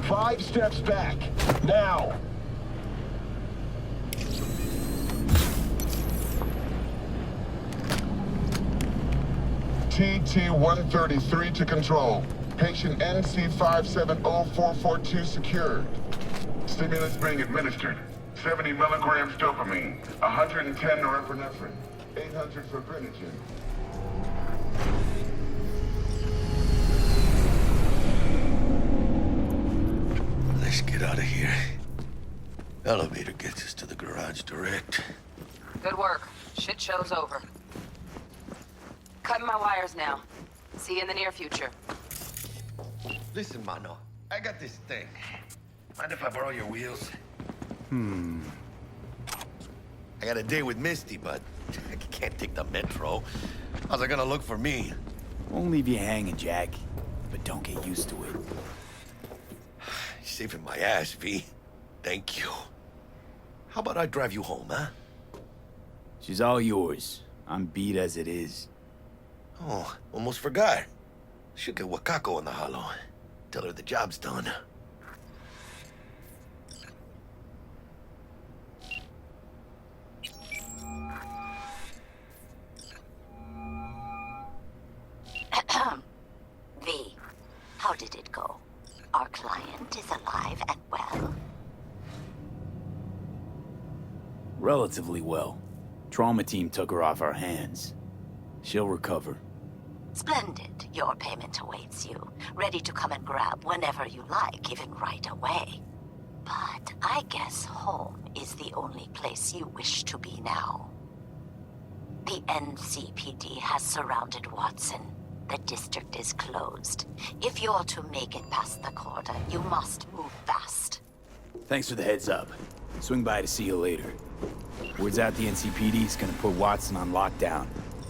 5 steps back. Now. TT-133 to control. Patient NC570442 secured. Stimulus being administered. 70 milligrams dopamine, 110 norepinephrine, 800 fibrinogen. Let's get out of here. Elevator gets us to the garage direct. Good work. Shit show's over. Cutting my wires now. See you in the near future. Listen, mano. I got this thing. Mind if I borrow your wheels? I got a date with Misty, but I can't take the metro. How's it gonna look for me? Won't leave you hanging, Jack. But don't get used to it. You're saving my ass, V. Thank you. How about I drive you home, huh? She's all yours. I'm beat as it is. Oh, almost forgot. Should get Wakako in the hollow. Tell her the job's done. V, how did it go? Our client is alive and well. Relatively well. Trauma team took her off our hands. She'll recover. Splendid. Your payment awaits you. Ready to come and grab whenever you like, even right away. But I guess home is the only place you wish to be now. The NCPD has surrounded Watson. The district is closed. If you're to make it past the cordon, you must move fast. Thanks for the heads up. Swing by to see you later. Word's out the NCPD's gonna put Watson on lockdown.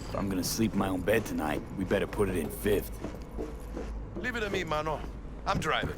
If I'm gonna sleep in my own bed tonight, we better put it in 5th. Leave it to me, mano. I'm driving.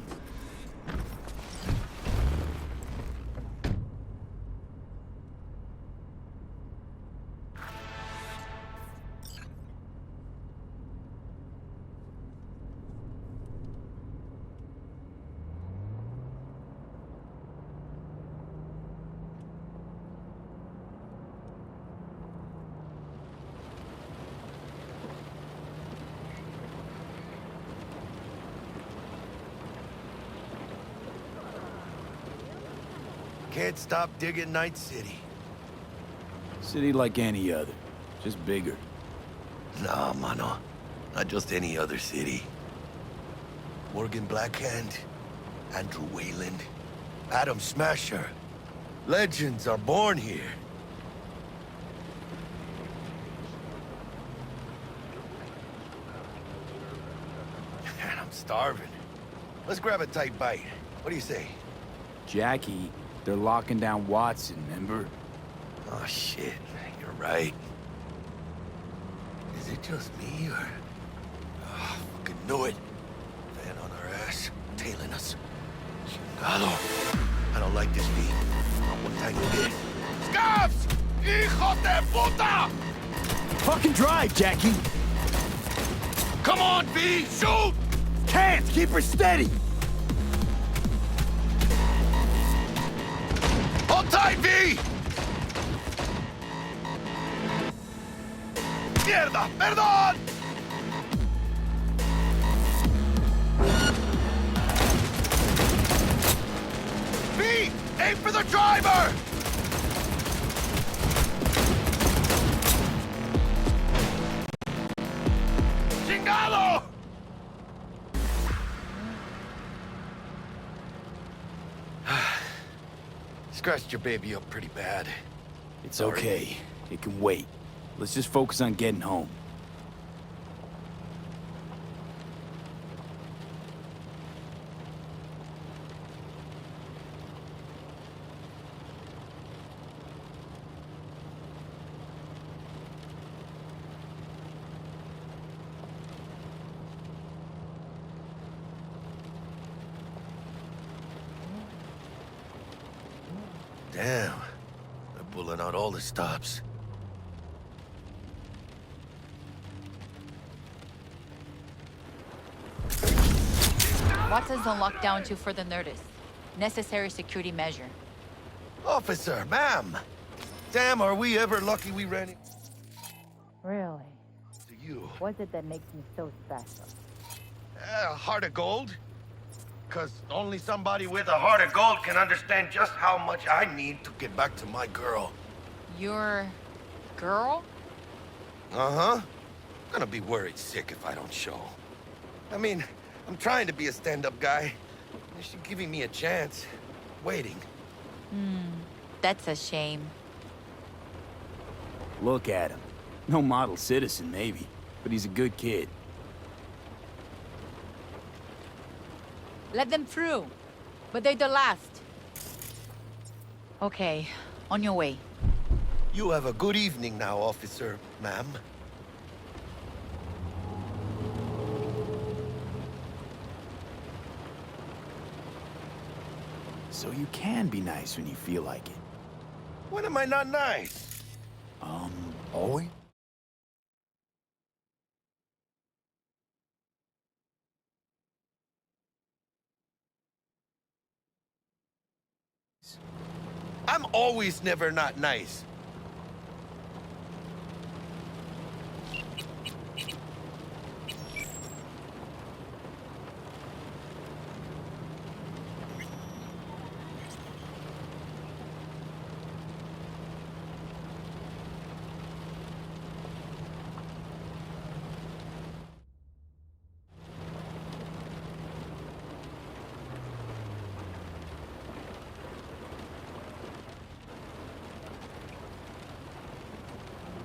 Can't stop digging Night City. City like any other, just bigger. Nah, mano. Not just any other city. Morgan Blackhand, Andrew Wayland, Adam Smasher. Legends are born here. Man, I'm starving. Let's grab a tight bite. What do you say? Jackie, they're locking down Watson, remember? Oh, shit. You're right. Is it just me, or... Oh, fucking knew it. Van on our ass, tailing us. Chingado. I don't like this beat. Not one tiny bit. Scabs! Hijo de puta! Fucking drive, Jackie! Come on, V! Shoot! Can't! Keep her steady! Hold tight, V! Mierda! Perdón! V! Aim for the driver! Chingado! Scratched your baby up pretty bad. It's Sorry. okay. It can wait. Let's just focus on getting home. Damn. They're pulling out all the stops. Watson's on lockdown till further notice. Necessary security measure. Officer, ma'am. Damn, are we ever lucky we ran into Really? you. What's it that makes me so special? A heart of gold? Because only somebody with a heart of gold can understand just how much I need to get back to my girl. Your girl? Uh-huh. Gonna be worried sick if I don't show. I mean, I'm trying to be a stand-up guy. She's giving me a chance. Waiting. That's a shame. Look at him. No model citizen, maybe, but he's a good kid. Let them through. But they're the last. Okay, on your way. You have a good evening now, officer, ma'am. So you can be nice when you feel like it. When am I not nice? Always? I'm always never not nice.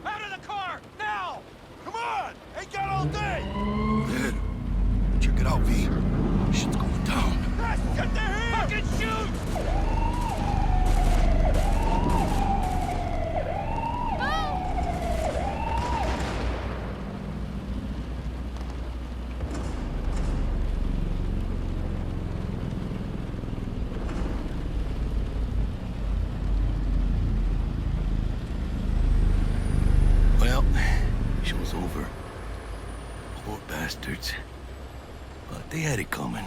Out of the car! Now! Come on! Ain't got all day! Man, check it out, V. Shit's going down. Yes, get the here! Fucking shoot! Well, show's over. Poor bastards. But they had it coming.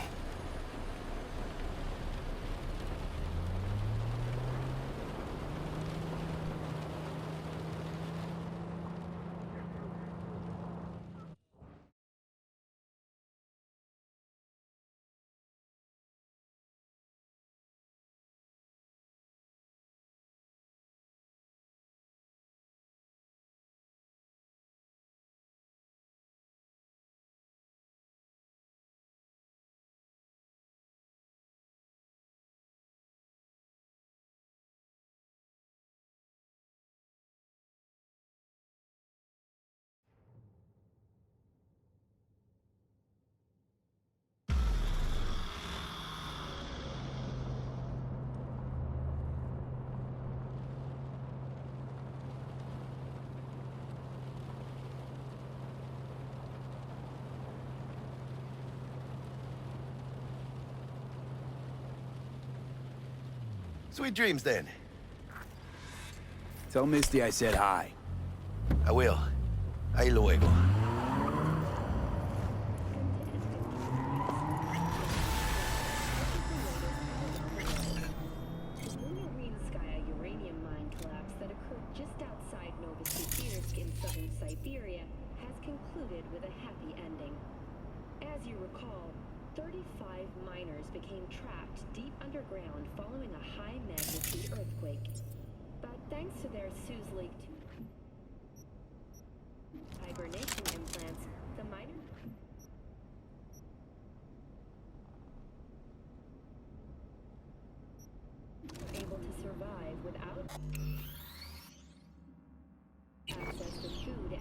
Sweet dreams, then. Tell Misty I said hi. I will. Ahí luego. Sky uranium mine collapse that occurred just outside Novosibirsk in southern Siberia has concluded with a happy ending. As you recall, 35 miners became trapped deep underground following a high-magnitude earthquake. But thanks to their Suez Lake 2 hibernation implants, the miners were able to survive without access to food.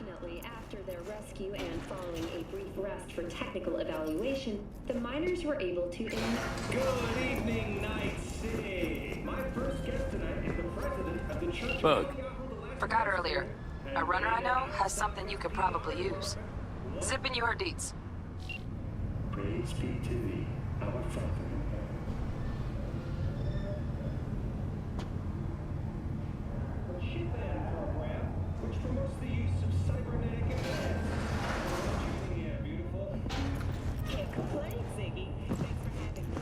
Unfortunately, after their rescue and following a brief rest for technical evaluation, the miners were able to Good evening, Night City. My first guest tonight is the president of the Church Bug. of Forgot earlier. A runner I know has something you could probably use. Zip in your deets. Praise be to thee, our Father. A ship-band program which promotes the use of cybernetic implants. Yeah, beautiful. Can't complain, Ziggy. Thanks for having me.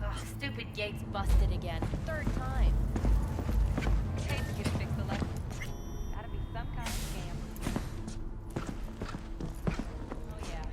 Ugh, stupid gate's busted again. Third time. Can't get fixed the left. Gotta be some kind of scam. Oh yeah.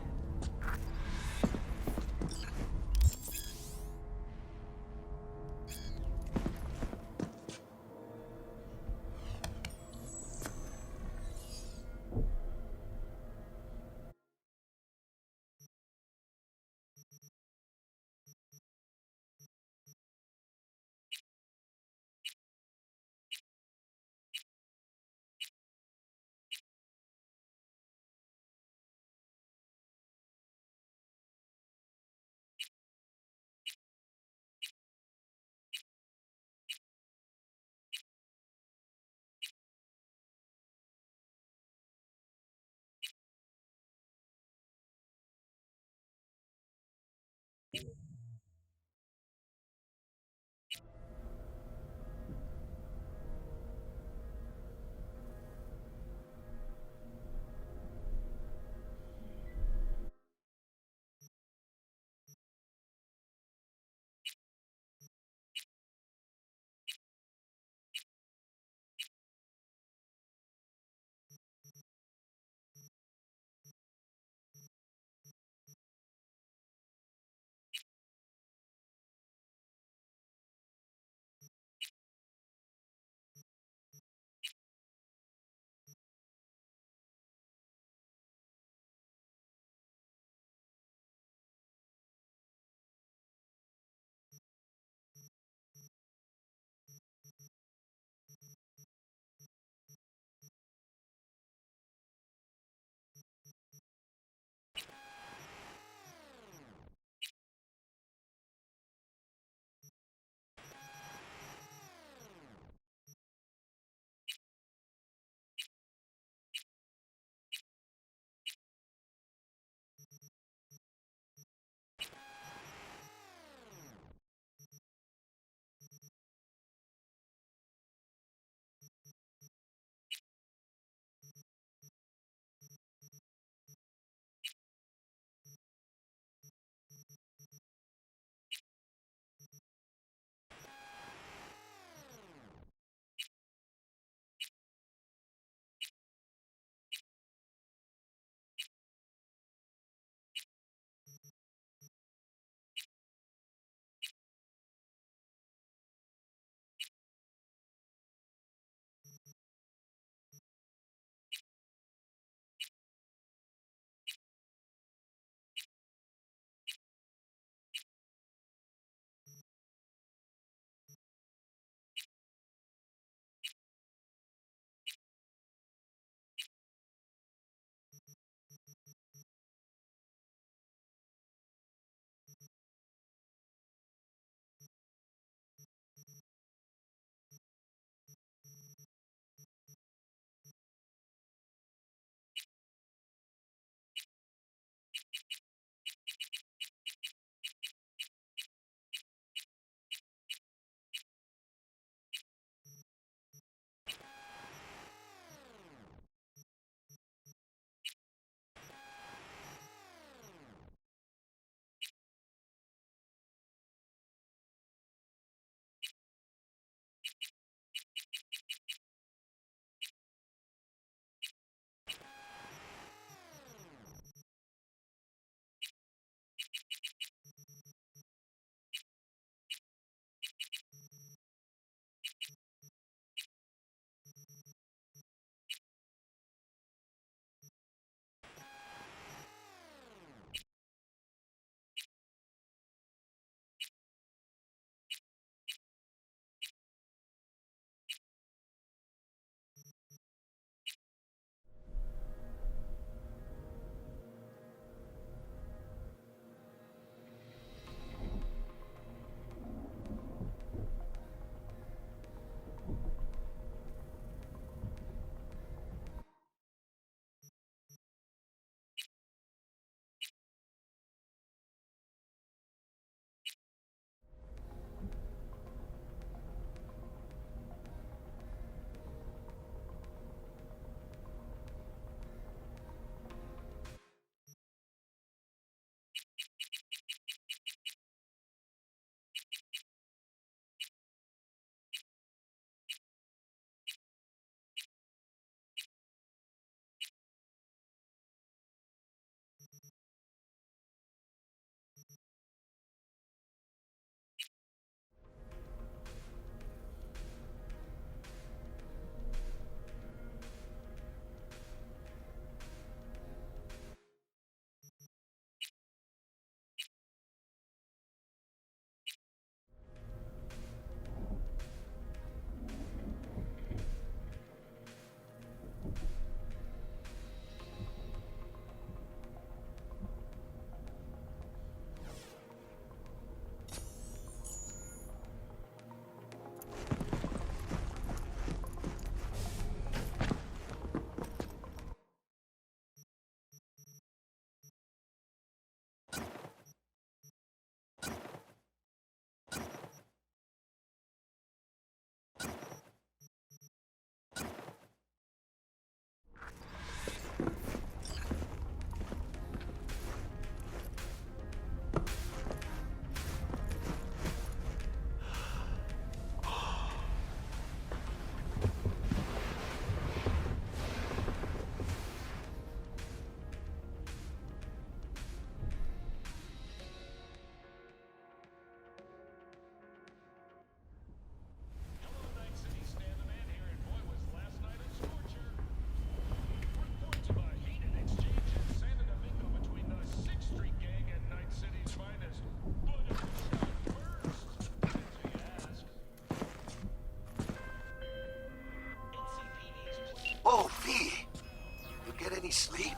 Any sleep?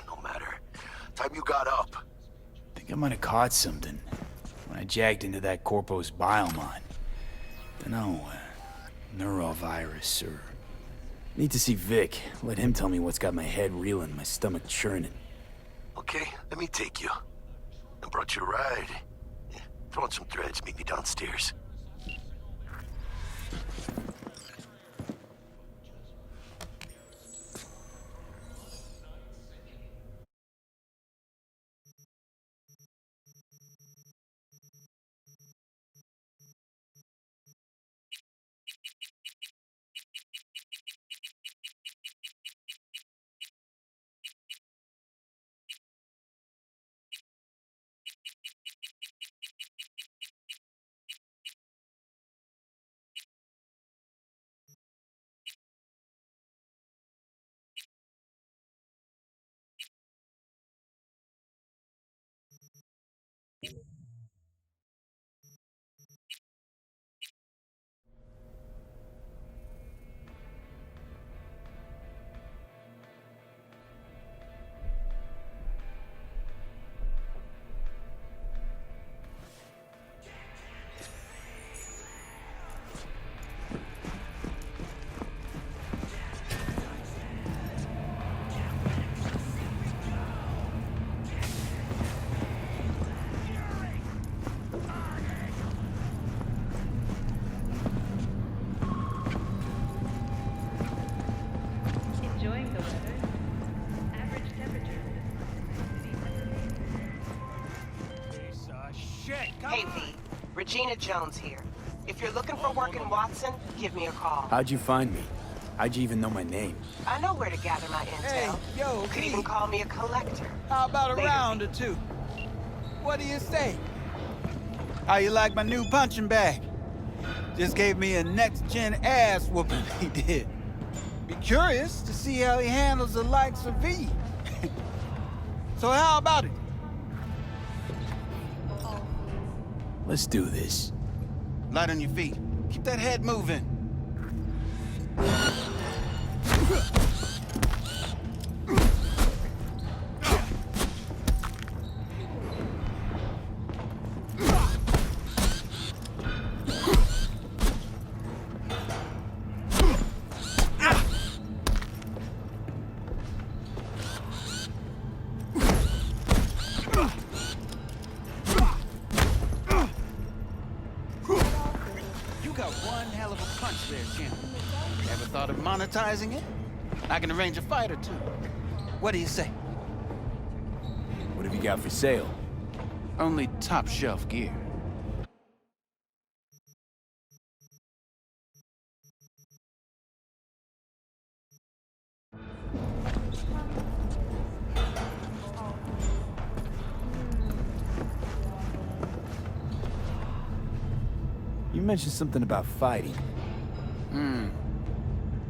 No matter. Time you got up. Think I might have caught something when I jacked into that Corpo's biomon. Dunno, neurovirus or... Need to see Vic. Let him tell me what's got my head reeling, my stomach churning. Okay, let me take you. I brought you a ride. Yeah, throw on some threads, meet me downstairs. Enjoying the weather? Average temperature. Piece of shit! Come Hey, on! V. Regina Jones here. If you're looking for work in Watson, give me a call. How'd you find me? How'd you even know my name? I know where to gather my intel. Hey, yo, You could V. even call me a collector. How about a Later, round or two? What do you say? How you like my new punching bag? Just gave me a next-gen ass whooping, he did. Be curious to see how he handles the likes of V. So how about it? Let's do this. Light on your feet. Keep that head moving. You got one hell of a punch there, champ. Ever thought of monetizing it? I can arrange a fight or two. What do you say? What have you got for sale? Only top shelf gear. You mentioned something about fighting.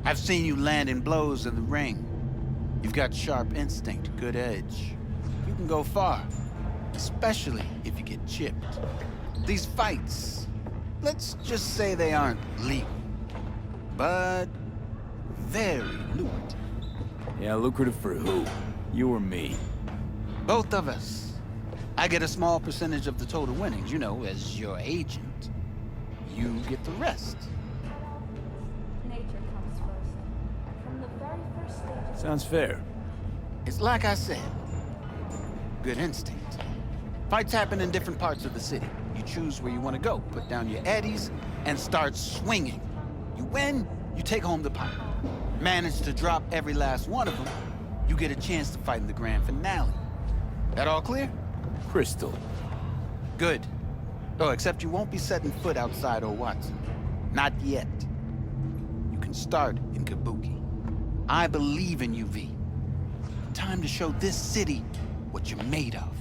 I've seen you landing blows in the ring. You've got sharp instinct, good edge. You can go far, especially if you get chipped. These fights, let's just say they aren't legal, but very lucrative. Yeah, lucrative for who? You or me? Both of us. I get a small percentage of the total winnings, you know, as your agent. You get the rest. Nature comes first. From the very first stages. Sounds fair. It's like I said, good instinct. Fights happen in different parts of the city. You choose where you want to go, put down your eddies, and start swinging. You win, you take home the pot. Manage to drop every last one of them, you get a chance to fight in the grand finale. That all clear? Crystal. Good. Oh, except you won't be setting foot outside old Watson. Not yet. You can start in Kabuki. I believe in you, V. Time to show this city what you're made of.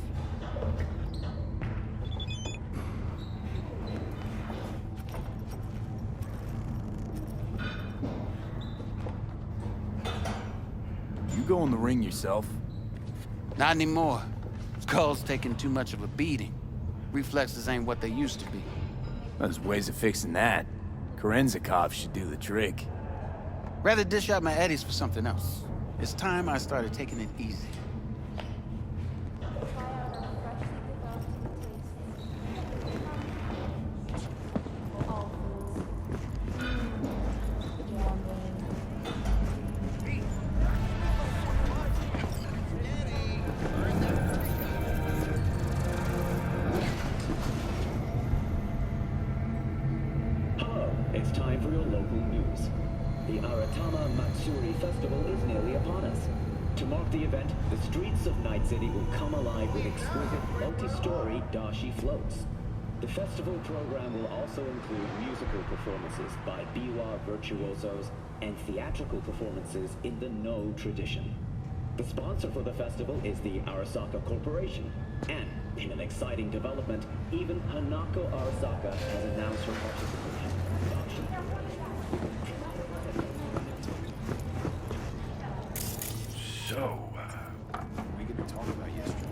You go in the ring yourself? Not anymore. Skull's taking too much of a beating. Reflexes ain't what they used to be. There's ways of fixing that. Kerenzikov should do the trick. Rather dish out my eddies for something else. It's time I started taking it easy. Hello, it's time for your local news. The Aratama Matsuri Festival is nearly upon us. To mark the event, the streets of Night City will come alive with exquisite multi-story dashi floats. The festival program will also include musical performances by biwa virtuosos and theatrical performances in the No tradition. The sponsor for the festival is the Arasaka Corporation, and in an exciting development, even Hanako Arasaka has announced her participation in dashi. So, we get to talk about yesterday.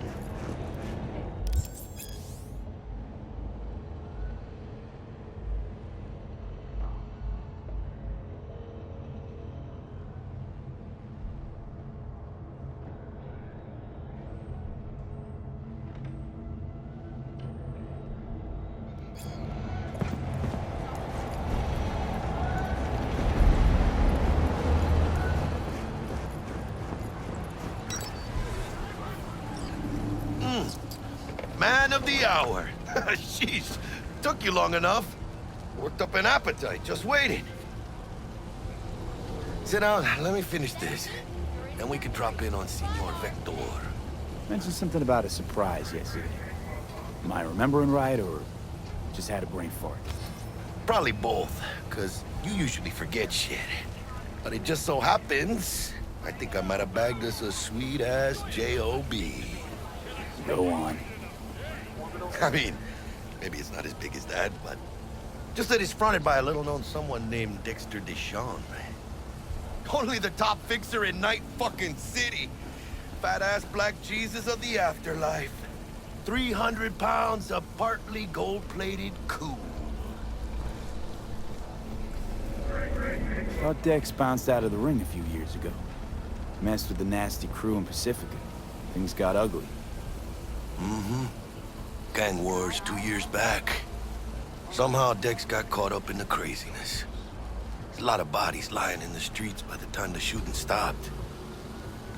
Man of the hour. Jeez, took you long enough. Worked up an appetite, just waiting. Sit down, let me finish this. Then we can drop in on Senor Vector. Mentioned something about a surprise yesterday. Am I remembering right, or just had a brain fart? Probably both, because you usually forget shit. But it just so happens, I think I might have bagged us a sweet-ass J.O.B. Go on. I mean, maybe it's not as big as that, but just that it's fronted by a little-known someone named Dexter Deshawn. Only the top fixer in Night fucking City. Fat-ass black Jesus of the afterlife. 300 pounds of partly gold-plated cool. Thought Dex bounced out of the ring a few years ago. Messed with the nasty crew in Pacifica. Things got ugly. Mm-hmm. Gang wars 2 years back. Somehow Dex got caught up in the craziness. There's a lot of bodies lying in the streets by the time the shooting stopped.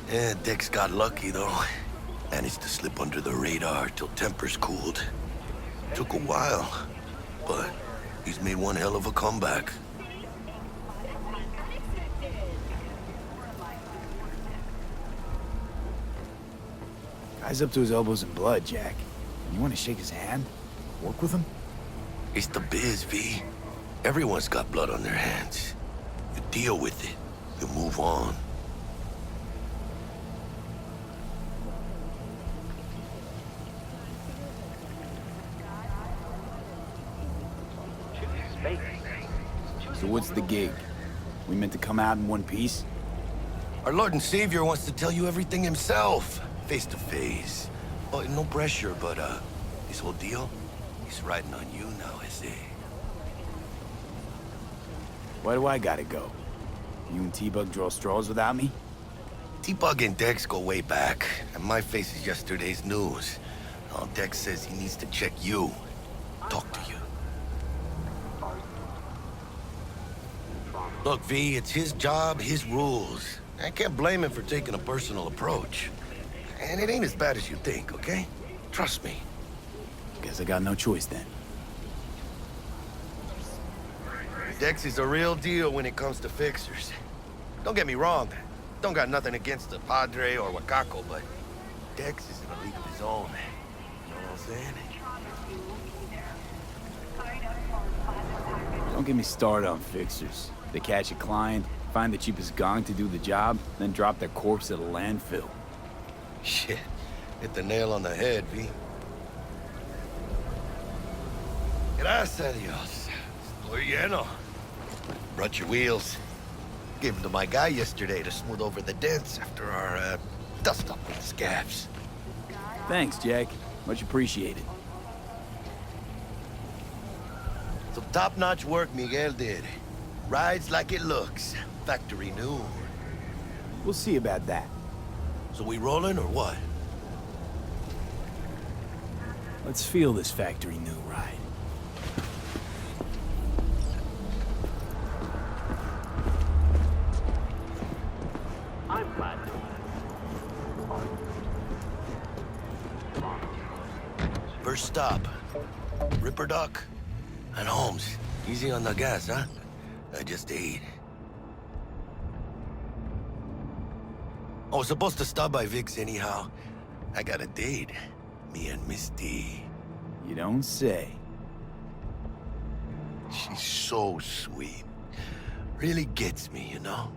Yeah, Dex got lucky though. Managed to slip under the radar till tempers cooled. Took a while, but he's made one hell of a comeback. Guy's up to his elbows in blood, Jack. You want to shake his hand? Work with him? It's the biz, V. Everyone's got blood on their hands. You deal with it. You move on. So what's the gig? We meant to come out in one piece? Our Lord and Savior wants to tell you everything himself, face to face. Oh, no pressure, but this whole deal, he's riding on you now, is he? Why do I gotta go? You and T-Bug draw straws without me? T-Bug and Dex go way back, and my face is yesterday's news. Now Dex says he needs to check you, talk to you. Look, V, it's his job, his rules. I can't blame him for taking a personal approach. And it ain't as bad as you think, okay? Trust me. Guess I got no choice then. Dex is a real deal when it comes to fixers. Don't get me wrong. Don't got nothing against the Padre or Wakako, but Dex is in a league of his own. You know what I'm saying? Don't get me started on fixers. They catch a client, find the cheapest gong to do the job, then drop their corpse at a landfill. Shit. Hit the nail on the head, V. Gracias a Dios. Estoy lleno. Brought your wheels. Gave them to my guy yesterday to smooth over the dents after our, dust-up with the scabs. Thanks, Jack. Much appreciated. Some top-notch work Miguel did. Rides like it looks. Factory new. We'll see about that. So we rolling or what? Let's feel this factory new ride. I'm glad. First stop. Ripper Doc. And Holmes. Easy on the gas, huh? I just ate. I was supposed to stop by Vic's anyhow. I got a date. Me and Miss D. You don't say. She's so sweet. Really gets me, you know?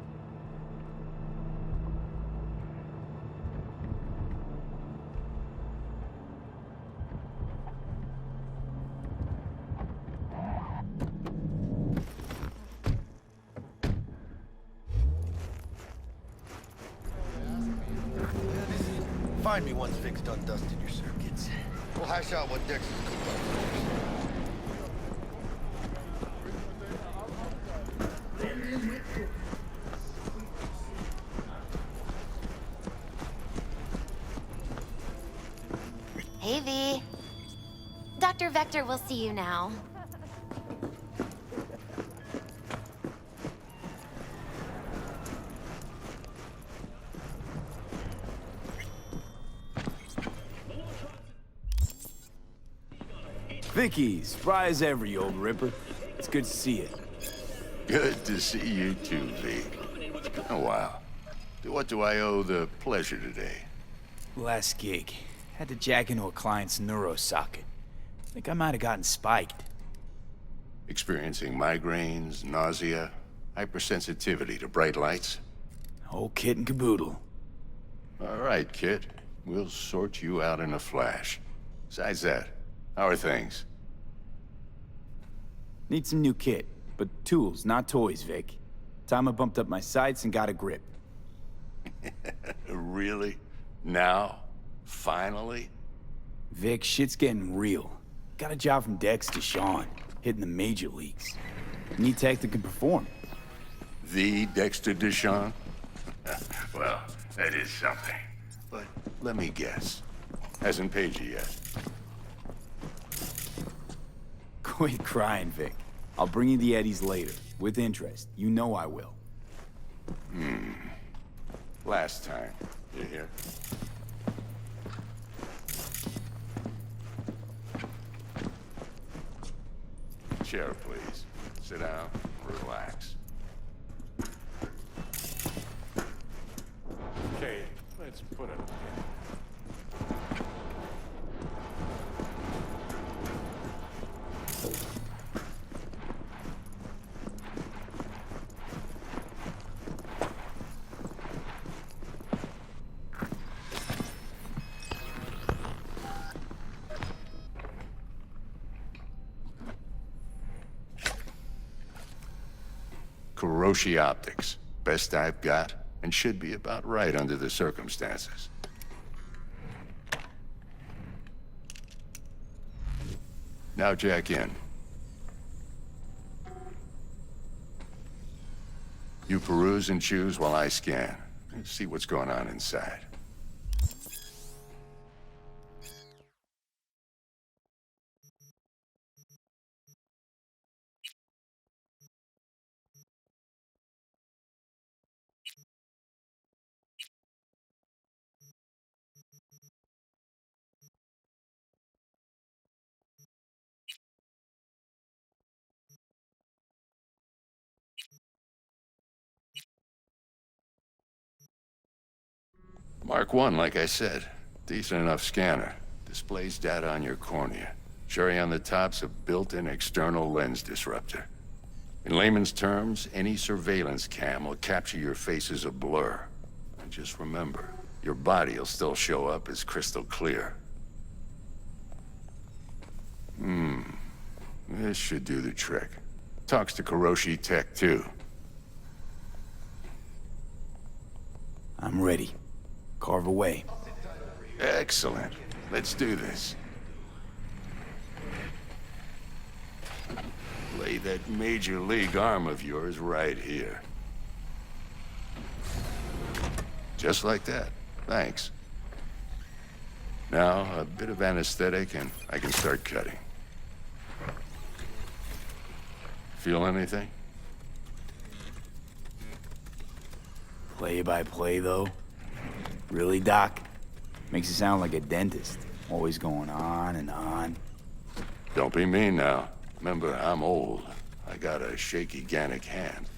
Find me once Vic's done dusting your circuits. We'll hash out what Dex is cooked up first. Hey, V. Dr. Vector will see you now. Vicky, spry as ever, you old ripper. It's good to see you. Good to see you too, V. Oh, wow. To what do I owe the pleasure today? Last gig. Had to jack into a client's neuro socket. Think I might have gotten spiked. Experiencing migraines, nausea, hypersensitivity to bright lights? Whole kit and caboodle. All right, kid. We'll sort you out in a flash. Besides that, how are things? Need some new kit, but tools, not toys, Vic. Time I bumped up my sights and got a grip. Really? Now? Finally? Vic, shit's getting real. Got a job from Dex to Sean, hitting the major leagues. Need tech that can perform. The Dexter Deshawn? Well, that is something. But let me guess. Hasn't paid you yet. Quit crying, Vic. I'll bring you the eddies later, with interest. You know I will. Last time. You hear? Chair, please. Sit down. Relax. Okay, let's put it in. Kuroshi Optics. Best I've got, and should be about right under the circumstances. Now jack in. You peruse and choose while I scan. See what's going on inside. Mark 1, like I said. Decent enough scanner. Displays data on your cornea. Cherry on the top's a built-in external lens disruptor. In layman's terms, any surveillance cam will capture your face as a blur. And just remember, your body will still show up as crystal clear. This should do the trick. Talks to Kuroshi Tech, too. I'm ready. Carve away. Excellent. Let's do this. Lay that major league arm of yours right here. Just like that. Thanks. Now, a bit of anesthetic and I can start cutting. Feel anything? Play by play, though? Really, Doc? Makes it sound like a dentist. Always going on and on. Don't be mean now. Remember, I'm old. I got a shaky Gannic hand.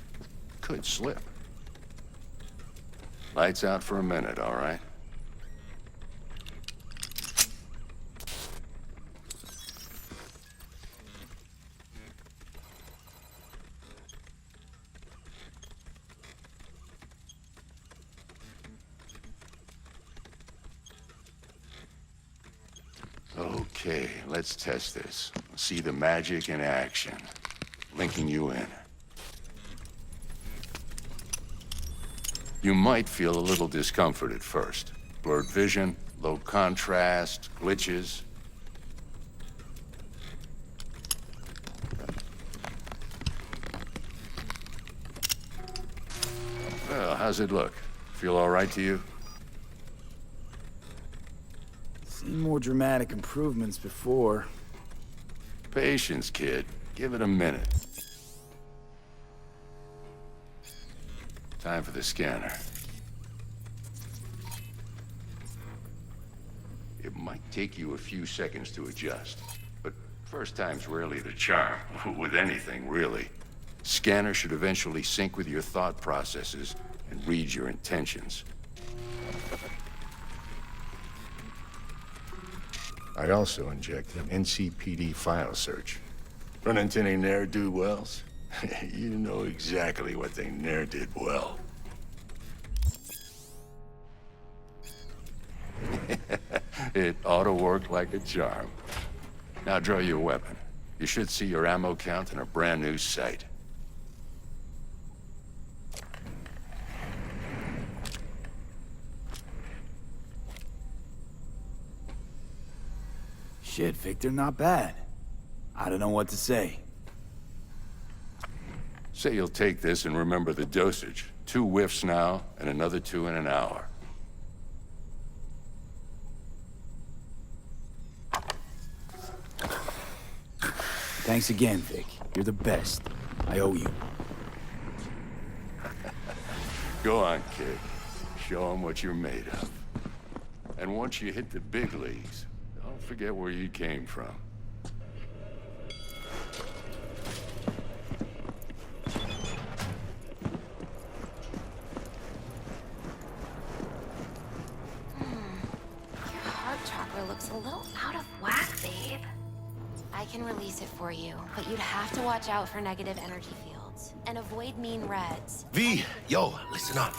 Could slip. Lights out for a minute, all right? Okay, let's test this. See the magic in action. Linking you in. You might feel a little discomfort at first. Blurred vision, low contrast, glitches. Well, how's it look? Feel all right to you? Seen more dramatic improvements before. Patience, kid. Give it a minute. Time for the scanner. It might take you a few seconds to adjust, but first time's rarely the charm, with anything, really. Scanner should eventually sync with your thought processes and read your intentions. I also inject an NCPD file search. Run into any ne'er-do-wells? You know exactly what they ne'er did well. It ought to work like a charm. Now draw your weapon. You should see your ammo count in a brand new sight. Shit, Victor, not bad. I don't know what to say. Say you'll take this and remember the dosage. 2 whiffs now, and another 2 in an hour. Thanks again, Vic. You're the best. I owe you. Go on, kid. Show them what you're made of. And once you hit the big leagues, don't forget where you came from. Your heart chakra looks a little out of whack, babe. I can release it for you, but you'd have to watch out for negative energy fields and avoid mean reds. V, yo, listen up.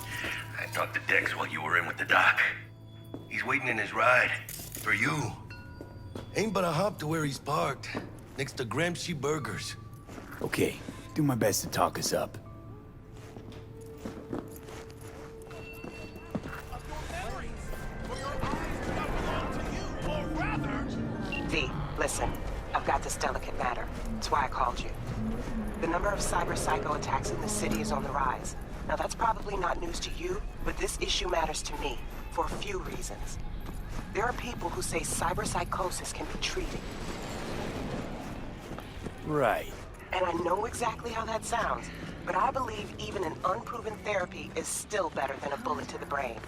I talked to Dex while you were in with the doc. He's waiting in his ride. For you. Ain't but a hop to where he's parked. Next to Gramsci Burgers. Okay, do my best to talk us up. V, listen. I've got this delicate matter. That's why I called you. The number of cyber-psycho attacks in the city is on the rise. Now, that's probably not news to you, but this issue matters to me for a few reasons. There are people who say cyberpsychosis can be treated. Right. And I know exactly how that sounds, but I believe even an unproven therapy is still better than a bullet to the brain.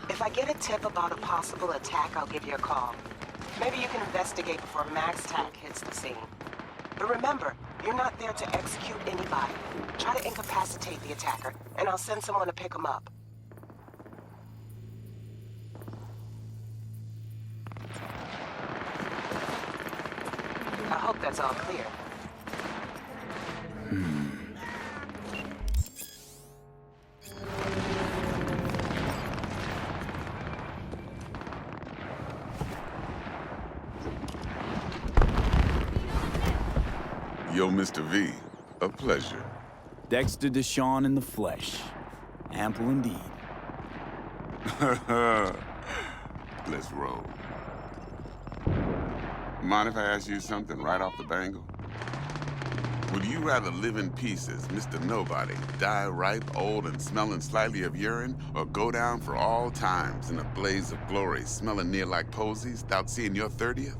If I get a tip about a possible attack, I'll give you a call. Maybe you can investigate before Max Tack hits the scene. But remember, you're not there to execute anybody. Try to incapacitate the attacker, and I'll send someone to pick him up. I hope that's all clear. Yo, Mr. V, a pleasure. Dexter Deshawn in the flesh. Ample indeed. Let's roll. Mind if I ask you something right off the bangle? Would you rather live in pieces, Mr. Nobody, die ripe, old, and smelling slightly of urine, or go down for all times in a blaze of glory, smelling near like posies, without seeing your 30th?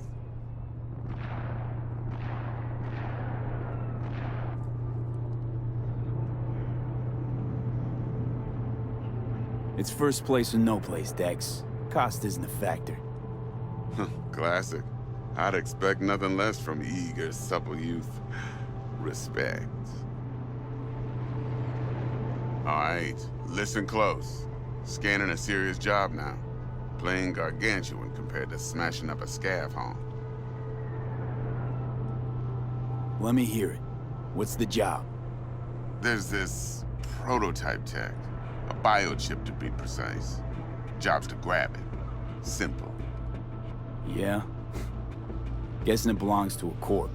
It's first place or no place, Dex. Cost isn't a factor. Classic. I'd expect nothing less from eager, supple youth. Respect. All right, listen close. Scanning a serious job now. Playing gargantuan compared to smashing up a scav haunt. Let me hear it. What's the job? There's this prototype tech. A biochip to be precise. Job's to grab it. Simple. Yeah? Guessing it belongs to a corp.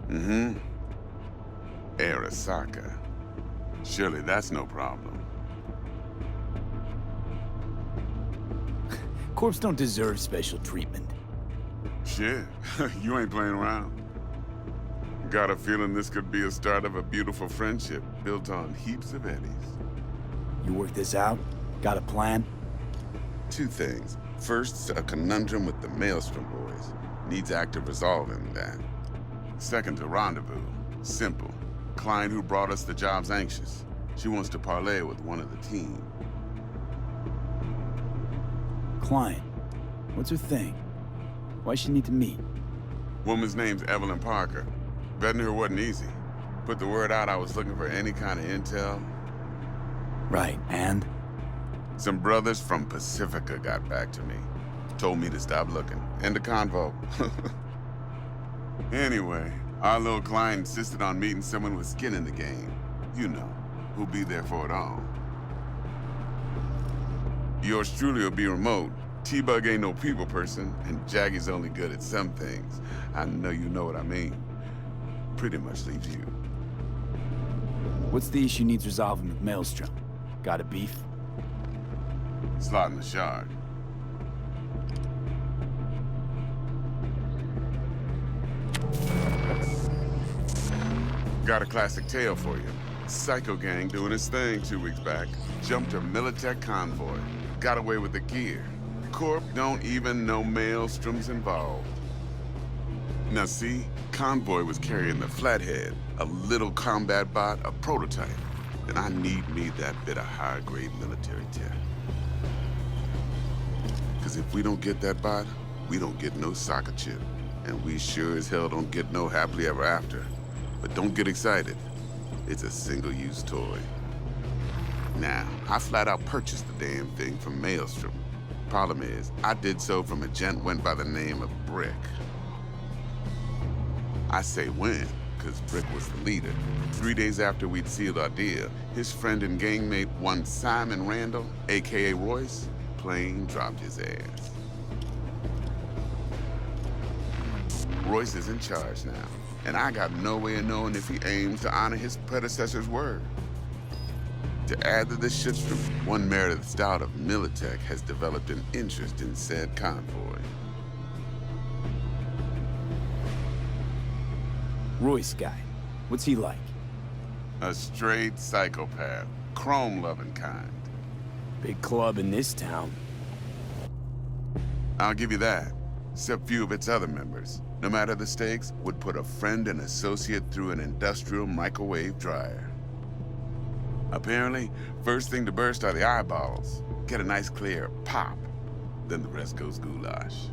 Mm-hmm. Arasaka. Surely that's no problem. Corps don't deserve special treatment. Shit, you ain't playing around. Got a feeling this could be a start of a beautiful friendship built on heaps of eddies. You work this out? Got a plan? Two things. First, a conundrum with the Maelstrom boys. Needs active resolving that. Second, a rendezvous. Simple. Client who brought us the job's anxious. She wants to parlay with one of the team. Client? What's her thing? Why she need to meet? Woman's name's Evelyn Parker. Betting her wasn't easy. Put the word out I was looking for any kind of intel. Right, and? Some brothers from Pacifica got back to me. Told me to stop looking. End of convo. Anyway, our little client insisted on meeting someone with skin in the game. You know, who'll be there for it all. Yours truly will be remote. T-Bug ain't no people person, and Jaggy's only good at some things. I know you know what I mean. Pretty much leaves you. What's the issue needs resolving with Maelstrom? Got a beef? Slot in the shard. Got a classic tale for you. Psycho gang doing his thing 2 weeks back. Jumped a Militech convoy. Got away with the gear. Corp don't even know Maelstrom's involved. Now see, convoy was carrying the Flathead, a little combat bot, a prototype. Then I need me that bit of high-grade military tech. Because if we don't get that bot, we don't get no soccer chip. And we sure as hell don't get no happily ever after. But don't get excited. It's a single-use toy. Now, I flat out purchased the damn thing from Maelstrom. Problem is, I did so from a gent went by the name of Brick. I say when, because Brick was the leader. 3 days after we'd sealed our deal, his friend and gangmate, one Simon Randall, a.k.a. Royce, plain dropped his ass. Royce is in charge now, and I got no way of knowing if he aims to honor his predecessor's word. To add to this shitstorm, one Meredith Stout of Militech has developed an interest in said convoy. Royce guy. What's he like? A straight psychopath. Chrome-loving kind. Big club in this town. I'll give you that. Except few of its other members, no matter the stakes, would put a friend and associate through an industrial microwave dryer. Apparently, first thing to burst are the eyeballs. Get a nice clear pop. Then the rest goes goulash.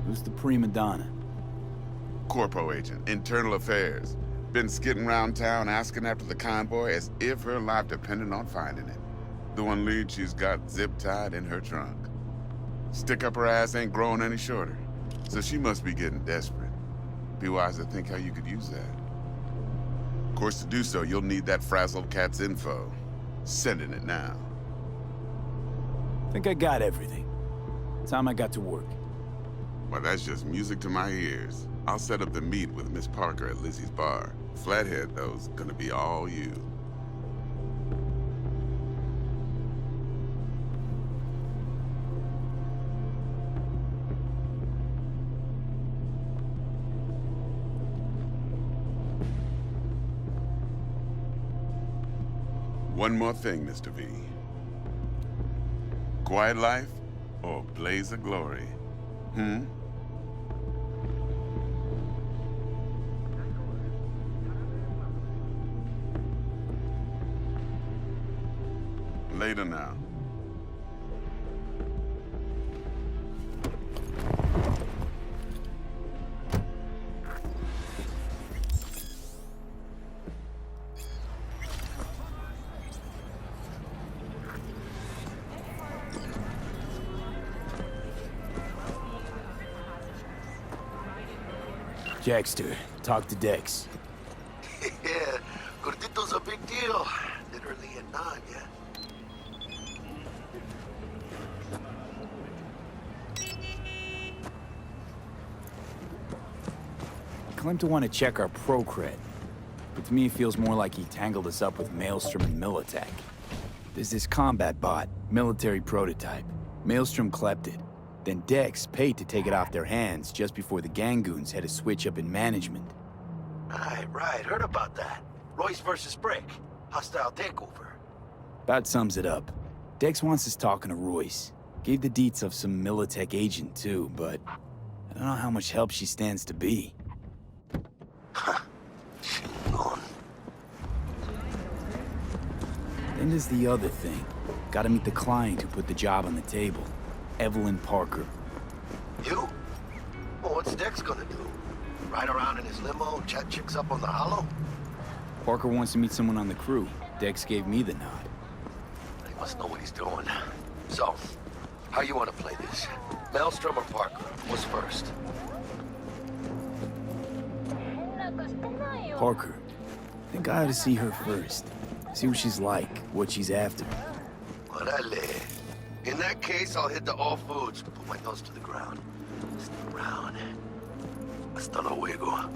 Who's the prima donna? Corpo agent, internal affairs. Been skidding around town asking after the convoy as if her life depended on finding it. The one lead she's got zip-tied in her trunk. Stick up her ass ain't growing any shorter. So she must be getting desperate. Be wise to think how you could use that. Of course, to do so, you'll need that frazzled cat's info. Sending it now. Think I got everything. Time I got to work. Well, that's just music to my ears. I'll set up the meet with Miss Parker at Lizzie's bar. Flathead, though's gonna be all you. One more thing, Mr. V. Quiet life or blaze of glory? Later now. Jackster, talk to Dex. Yeah, Gordito's a big deal. Literally a nod, yeah. Claimed to want to check our pro cred, but to me it feels more like he tangled us up with Maelstrom and Militech. There's this combat bot, military prototype. Maelstrom clept it. Then Dex paid to take it off their hands just before the Gangoons had a switch up in management. Right. Heard about that. Royce versus Brick. Hostile takeover. About sums it up. Dex wants us talking to Royce. Gave the deets of some Militech agent too, but I don't know how much help she stands to be. Then there's the other thing. Gotta meet the client who put the job on the table. Evelyn Parker. You? Well, what's Dex gonna do? Ride around in his limo, chat chicks up on the hollow? Parker wants to meet someone on the crew. Dex gave me the nod. He must know what he's doing. So, how you want to play this? Maelstrom or Parker? What's first? Parker. Think I ought to see her first. See what she's like, what she's after. Orale. In that case, I'll hit the all foods, put my nose to the ground. Stick around. Hasta luego.